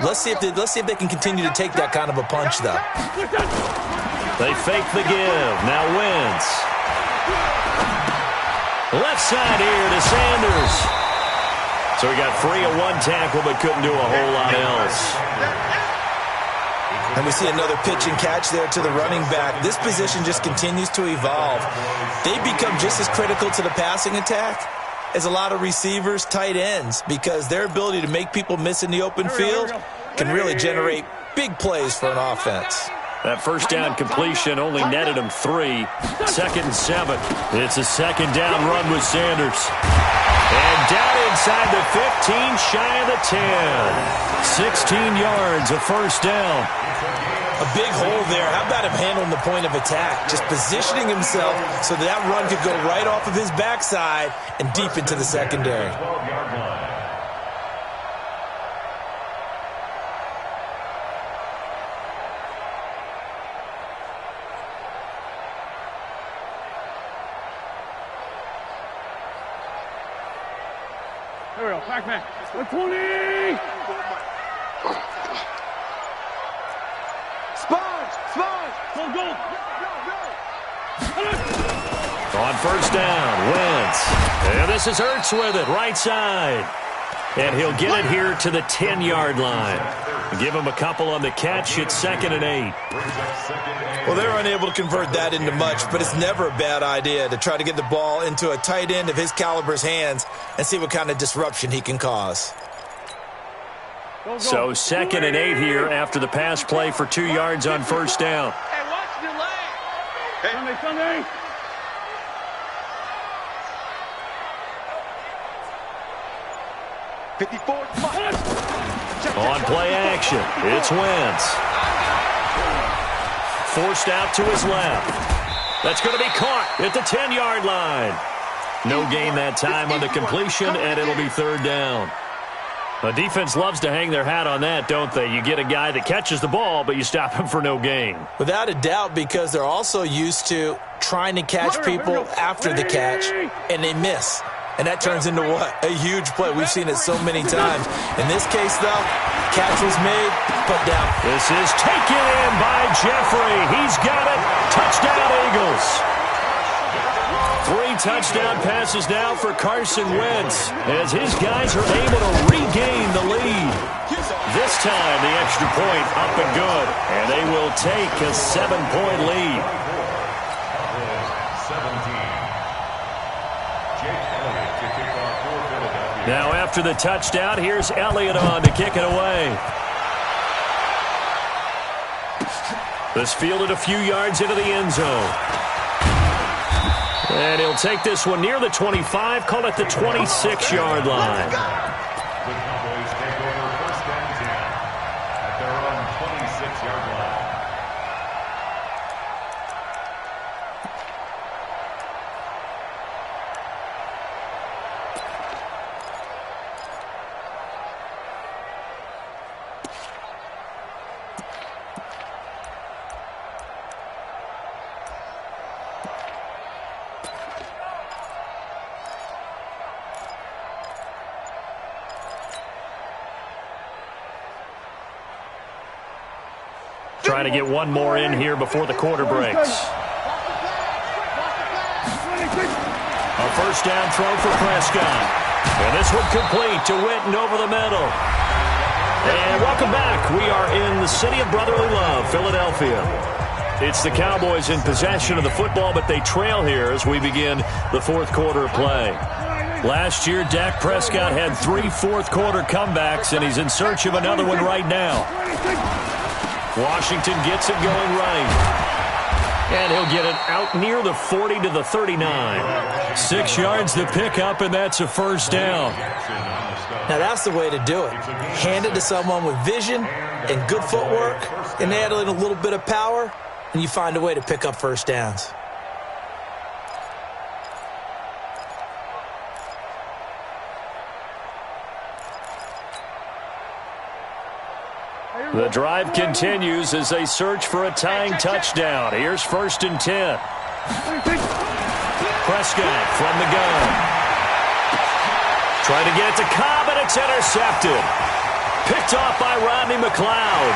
Let's see if they can continue to take that kind of a punch, though. They fake the give. Now Wentz. Left side here to Sanders. So he got free of one tackle but couldn't do a whole lot else. And we see another pitch and catch there to the running back. This position just continues to evolve. They become just as critical to the passing attack as a lot of receivers, tight ends, because their ability to make people miss in the open field can really generate big plays for an offense. That first down completion only netted him 3. 2nd and 7. It's a second down run with Sanders. And down inside the 15, shy of the 10. 16 yards, a first down. A big hole there. How about him handling the point of attack? Just positioning himself so that run could go right off of his backside and deep into the secondary. Here we go. Pac-Man. 120. Sponge. Go. On first down, Wentz. And this is Ertz with it, right side. And he'll get it here to the 10-yard line. Give him a couple on the catch. It's 2nd and 8. Well, they're unable to convert that into much, but it's never a bad idea to try to get the ball into a tight end of his caliber's hands and see what kind of disruption he can cause. So 2nd and 8 here after the pass play for 2 yards on first down. Hey, watch the leg. Sunday. 54. On play action, it's Wentz. Forced out to his left. That's going to be caught at the 10-yard line. No gain that time on the completion, and it'll be 3rd down. The defense loves to hang their hat on that, don't they? You get a guy that catches the ball, but you stop him for no gain. Without a doubt, because they're also used to trying to catch people after the catch, and they miss. And that turns into what? A huge play. We've seen it so many times. In this case, though, catch was made, put down. This is taken in by Jeffrey. He's got it. Touchdown, Eagles. 3 touchdown passes now for Carson Wentz as his guys are able to regain the lead. This time, the extra point up and good, and they will take a 7-point lead. Now after the touchdown, here's Elliott on to kick it away. This fielded a few yards into the end zone. And he'll take this one near the 25, call it the 26-yard line. The Cowboys take over 1st and 10 at their own 26-yard line. Trying to get one more in here before the quarter breaks. A first down throw for Prescott. And this one complete to Witten over the middle. And welcome back. We are in the city of brotherly love, Philadelphia. It's the Cowboys in possession of the football, but they trail here as we begin the fourth quarter of play. Last year, Dak Prescott had 3 fourth-quarter comebacks, and he's in search of another one right now. Washington gets it going right. And he'll get it out near the 40 to the 39. 6 yards to pick up, and that's a first down. Now, that's the way to do it. Hand it to someone with vision and good footwork, and add in a little bit of power, and you find a way to pick up first downs. The drive continues as they search for a tying touchdown. Here's 1st and 10. Prescott from the gun. Trying to get it to Cobb, and it's intercepted. Picked off by Rodney McLeod.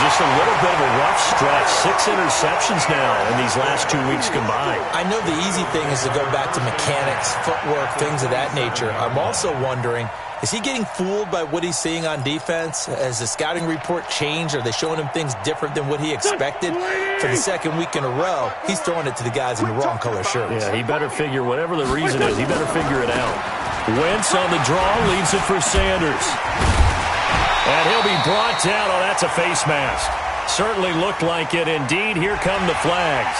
Just a little bit of a rough stretch. 6 interceptions now in these last 2 weeks combined. I know the easy thing is to go back to mechanics, footwork, things of that nature. I'm also wondering, is he getting fooled by what he's seeing on defense? Has the scouting report changed? Are they showing him things different than what he expected? For the second week in a row, he's throwing it to the guys in the wrong color shirts. Yeah, he better figure, whatever the reason is, he better figure it out. Wentz on the draw, leaves it for Sanders. And he'll be brought down. Oh, that's a face mask. Certainly looked like it. Indeed, here come the flags.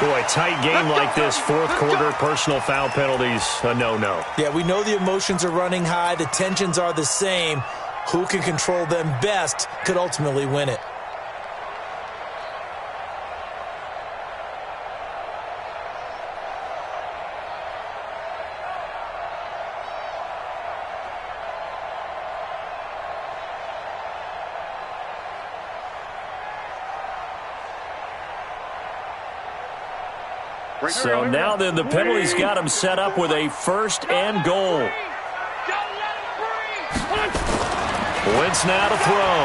Boy, tight game like this, fourth quarter, personal foul penalties, a no-no. Yeah, we know the emotions are running high. The tensions are the same. Who can control them best could ultimately win it. So now then, the penalty's got him set up with a 1st and goal. Wentz now to throw.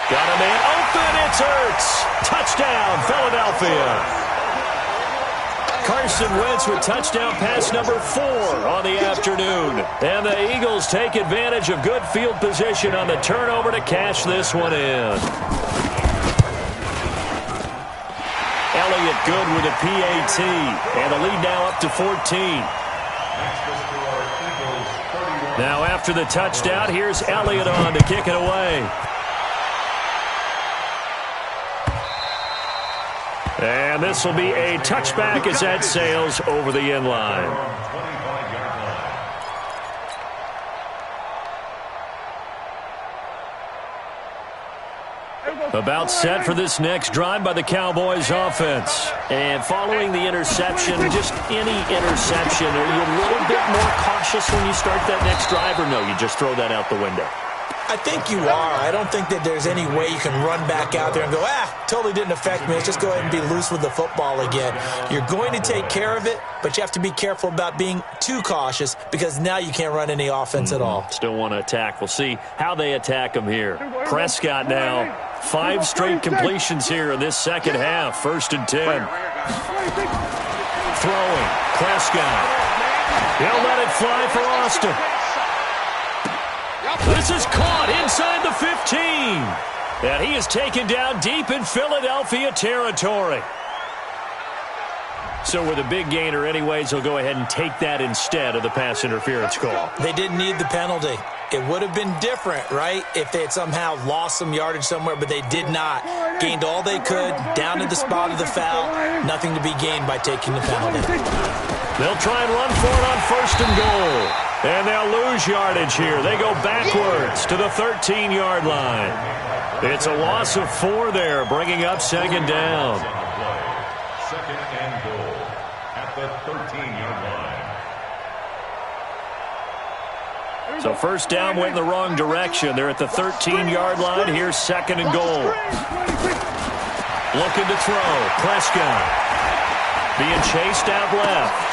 Got a man open. It's Ertz. Touchdown, Philadelphia. Carson Wentz with touchdown pass number 4 on the afternoon. And the Eagles take advantage of good field position on the turnover to cash this one in. Elliott good with a PAT, and the lead now up to 14. Now after the touchdown, here's Elliott on to kick it away. And this will be a touchback as that sails over the end line. About set for this next drive by the Cowboys offense. And following the interception, just any interception, are you a little bit more cautious when you start that next drive, or no, you just throw that out the window? I think you are. I don't think that there's any way you can run back out there and go, totally didn't affect me. Let's just go ahead and be loose with the football again. You're going to take care of it, but you have to be careful about being too cautious because now you can't run any offense at all. Still want to attack. We'll see how they attack him here. Prescott now, 5 straight completions here in this second half. 1st and 10. Throwing. Prescott. He'll let it fly for Austin. This is caught inside the 15. And he is taken down deep in Philadelphia territory. So with a big gainer anyways, he'll go ahead and take that instead of the pass interference call. They didn't need the penalty. It would have been different, right, if they had somehow lost some yardage somewhere, but they did not. Gained all they could, down to the spot of the foul. Nothing to be gained by taking the penalty. They'll try and run for it on 1st and goal. And they'll lose yardage here. They go backwards to the 13-yard line. It's a loss of 4 there, bringing up 2nd down. 2nd and goal at the 13-yard line. So 1st down went in the wrong direction. They're at the 13-yard line. Here's 2nd and goal. Looking to throw. Prescott being chased out left.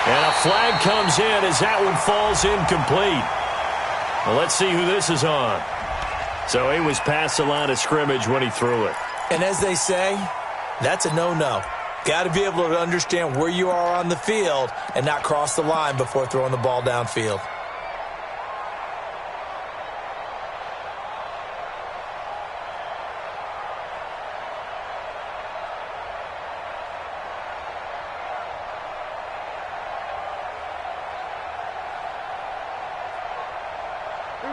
And a flag comes in as that one falls incomplete. Well, let's see who this is on. So he was past the line of scrimmage when he threw it. And as they say, that's a no-no. Got to be able to understand where you are on the field and not cross the line before throwing the ball downfield.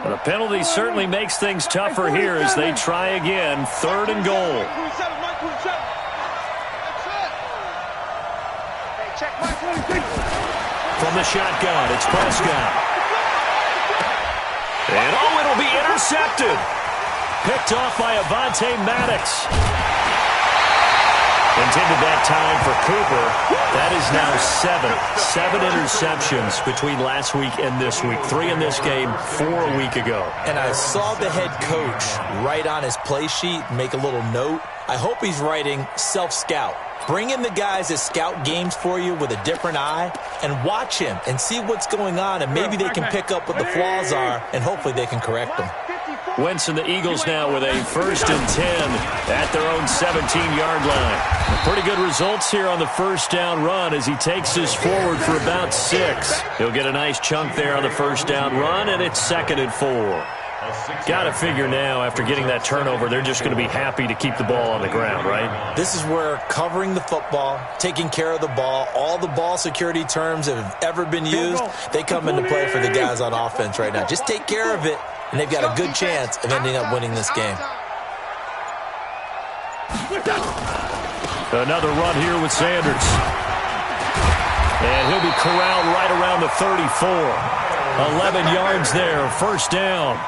The penalty certainly makes things tougher here as they try again. 3rd and goal. From the shotgun, it's Prescott. And it'll be intercepted. Picked off by Avonte Maddox. Intended that time for Cooper. That is now 7 interceptions between last week and this week. 3 in this game, 4 a week ago. And I saw the head coach write on his play sheet, make a little note. I hope he's writing self-scout. Bring in the guys that scout games for you with a different eye and watch him and see what's going on, and maybe they can pick up what the flaws are, and hopefully they can correct them. Wentz and the Eagles now with a 1st and 10 at their own 17-yard line. Pretty good results here on the 1st down run as he takes this forward for about 6. He'll get a nice chunk there on the 1st down run, and it's 2nd and 4. Got to figure now, after getting that turnover, they're just going to be happy to keep the ball on the ground, right? This is where covering the football, taking care of the ball, all the ball security terms that have ever been used, they come into play for the guys on offense right now. Just take care of it, and they've got a good chance of ending up winning this game. Another run here with Sanders. And he'll be corralled right around the 34. 11 yards there, 1st down.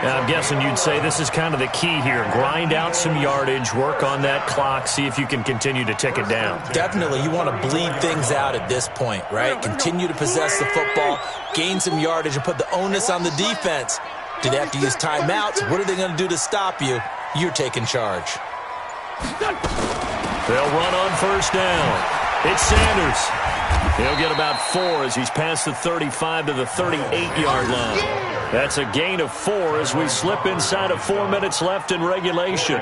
Now, I'm guessing you'd say this is kind of the key here. Grind out some yardage, work on that clock, see if you can continue to tick it down. Definitely. You want to bleed things out at this point, right? Continue to possess the football, gain some yardage, and put the onus on the defense. Do they have to use timeouts? What are they going to do to stop you? You're taking charge. They'll run on 1st down. It's Sanders. He'll get about 4 as he's past the 35 to the 38-yard line. That's a gain of 4 as we slip inside of 4 minutes left in regulation.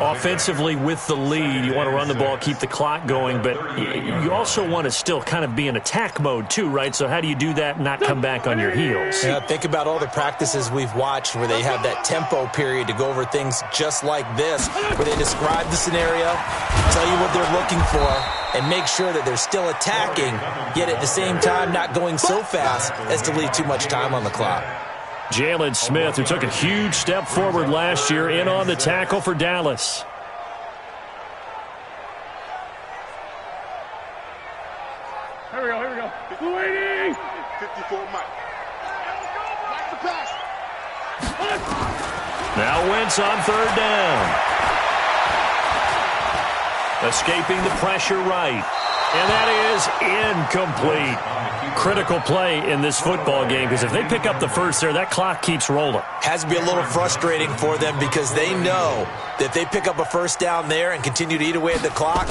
Offensively with the lead, you want to run the ball, keep the clock going, but you also want to still kind of be in attack mode too, right? So how do you do that and not come back on your heels? Yeah, think about all the practices we've watched where they have that tempo period to go over things just like this, where they describe the scenario, tell you what they're looking for, and make sure that they're still attacking, yet at the same time not going so fast as to leave too much time on the clock. Jalen Smith, who took a huge step forward last year, in on the tackle for Dallas. Here we go. Waiting. 54 Mike. Back the pass. Now Wentz on 3rd down. Escaping the pressure right. And that is incomplete. Critical play in this football game, because if they pick up the 1st there, that clock keeps rolling. Has to be a little frustrating for them because they know that if they pick up a 1st down there and continue to eat away at the clock,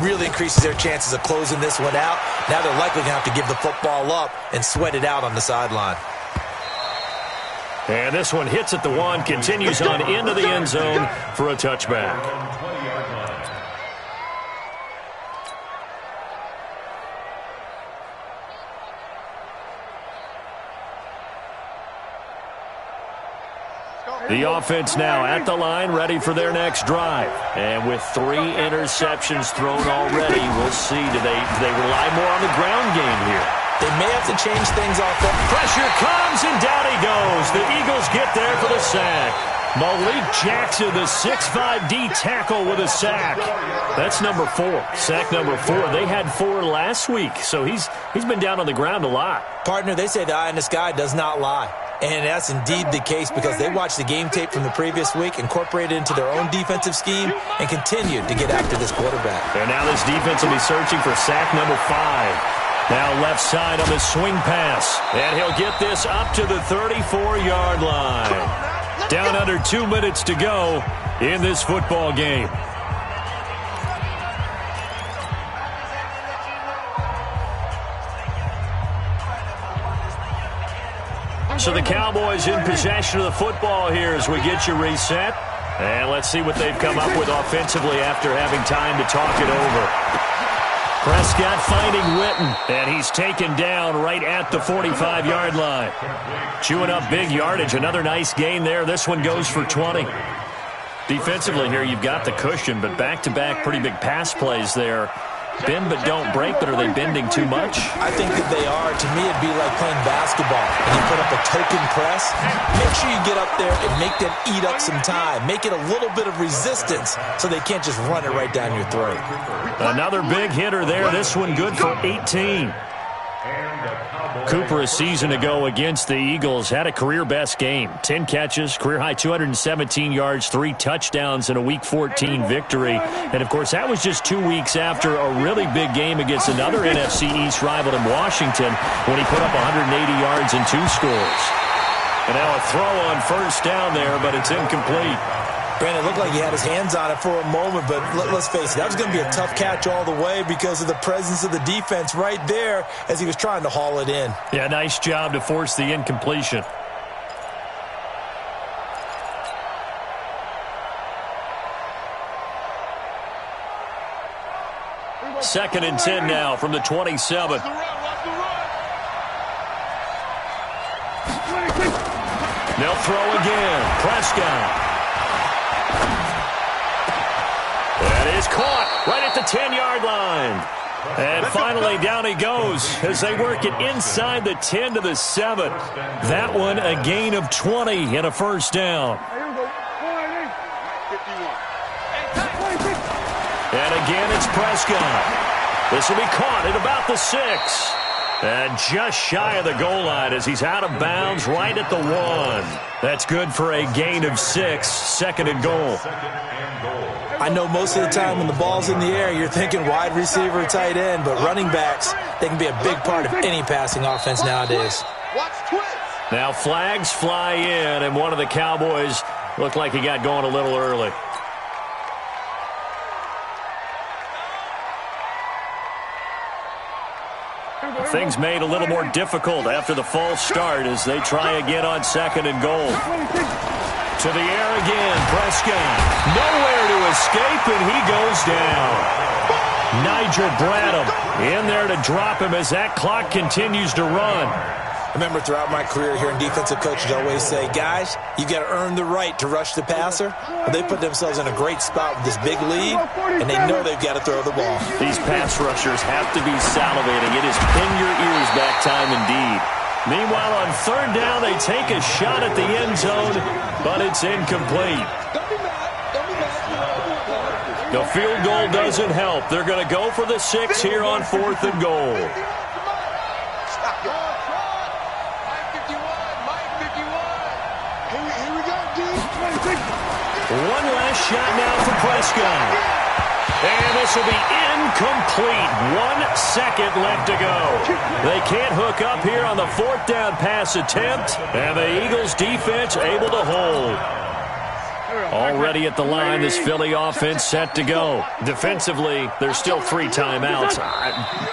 really increases their chances of closing this one out. Now they're likely going to have to give the football up and sweat it out on the sideline. And this one hits at the 1, continues on into the end zone for a touchback. Go. The offense now at the line, ready for their next drive. And with 3 interceptions thrown already, we'll see. Do they rely more on the ground game here? They may have to change things off. Pressure comes, and down he goes. The Eagles get there for the sack. Malik Jackson, the 6'5" D tackle with a sack. That's number 4. Sack number 4. They had 4 last week, so he's been down on the ground a lot. Partner, they say the eye in the sky does not lie. And that's indeed the case because they watched the game tape from the previous week, incorporated it into their own defensive scheme, and continued to get after this quarterback. And now this defense will be searching for sack number 5. Now left side on the swing pass. And he'll get this up to the 34-yard line. Down under 2 minutes to go in this football game. So the Cowboys in possession of the football here as we get you reset. And let's see what they've come up with offensively after having time to talk it over. Prescott finding Witten, and he's taken down right at the 45-yard line. Chewing up big yardage. Another nice gain there. This one goes for 20. Defensively here, you've got the cushion, but back-to-back pretty big pass plays there. Bend but don't break, but are they bending too much? I think that they are. To me, it'd be like playing basketball. And you put up a token press. Make sure you get up there and make them eat up some time. Make it a little bit of resistance so they can't just run it right down your throat. Another big hitter there. This one good for 18. Cooper a season ago against the Eagles had a career-best game. 10 catches, career-high 217 yards, 3 touchdowns in a Week 14 victory. And, of course, that was just 2 weeks after a really big game against another NFC East rival in Washington when he put up 180 yards and 2 scores. And now a throw on first down there, but it's incomplete. Brandon, it looked like he had his hands on it for a moment, but let's face it, that was going to be a tough catch all the way because of the presence of the defense right there as he was trying to haul it in. Yeah, nice job to force the incompletion. Second and 10 now from the 27. They'll throw again. Prescott. That is caught right at the 10-yard line. And finally, down he goes as they work it inside the 10 to the 7. That one a gain of 20 and a first down. And again, it's Prescott. This will be caught at about the 6. And just shy of the goal line as he's out of bounds right at the 1. That's good for a gain of 6, second and goal. I know most of the time when the ball's in the air, you're thinking wide receiver, tight end, but running backs, they can be a big part of any passing offense nowadays. Now flags fly in, and one of the Cowboys looked like he got going a little early. Things made a little more difficult after the false start as they try again on second and goal. To the air again, Prescott. Nowhere to escape, and he goes down. Nigel Bradham in there to drop him as that clock continues to run. I remember throughout my career here in defensive coaches, I always say, guys, you got to earn the right to rush the passer. Well, they put themselves in a great spot with this big lead, and they know they've got to throw the ball. These pass rushers have to be salivating. It is pin your ears back time indeed. Meanwhile, on third down, they take a shot at the end zone, but it's incomplete. The field goal doesn't help. They're going to go for the 6 here on 4th and goal. One last shot now for Prescott. And this will be incomplete. 1 second left to go. They can't hook up here on the 4th down pass attempt. And the Eagles defense able to hold. Already at the line, this Philly offense set to go. Defensively, there's still 3 timeouts.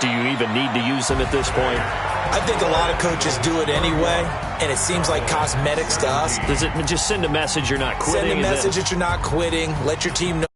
Do you even need to use them at this point? I think a lot of coaches do it anyway, and it seems like cosmetics to us. Does it just send a message you're not quitting? Send a message that you're not quitting. Let your team know.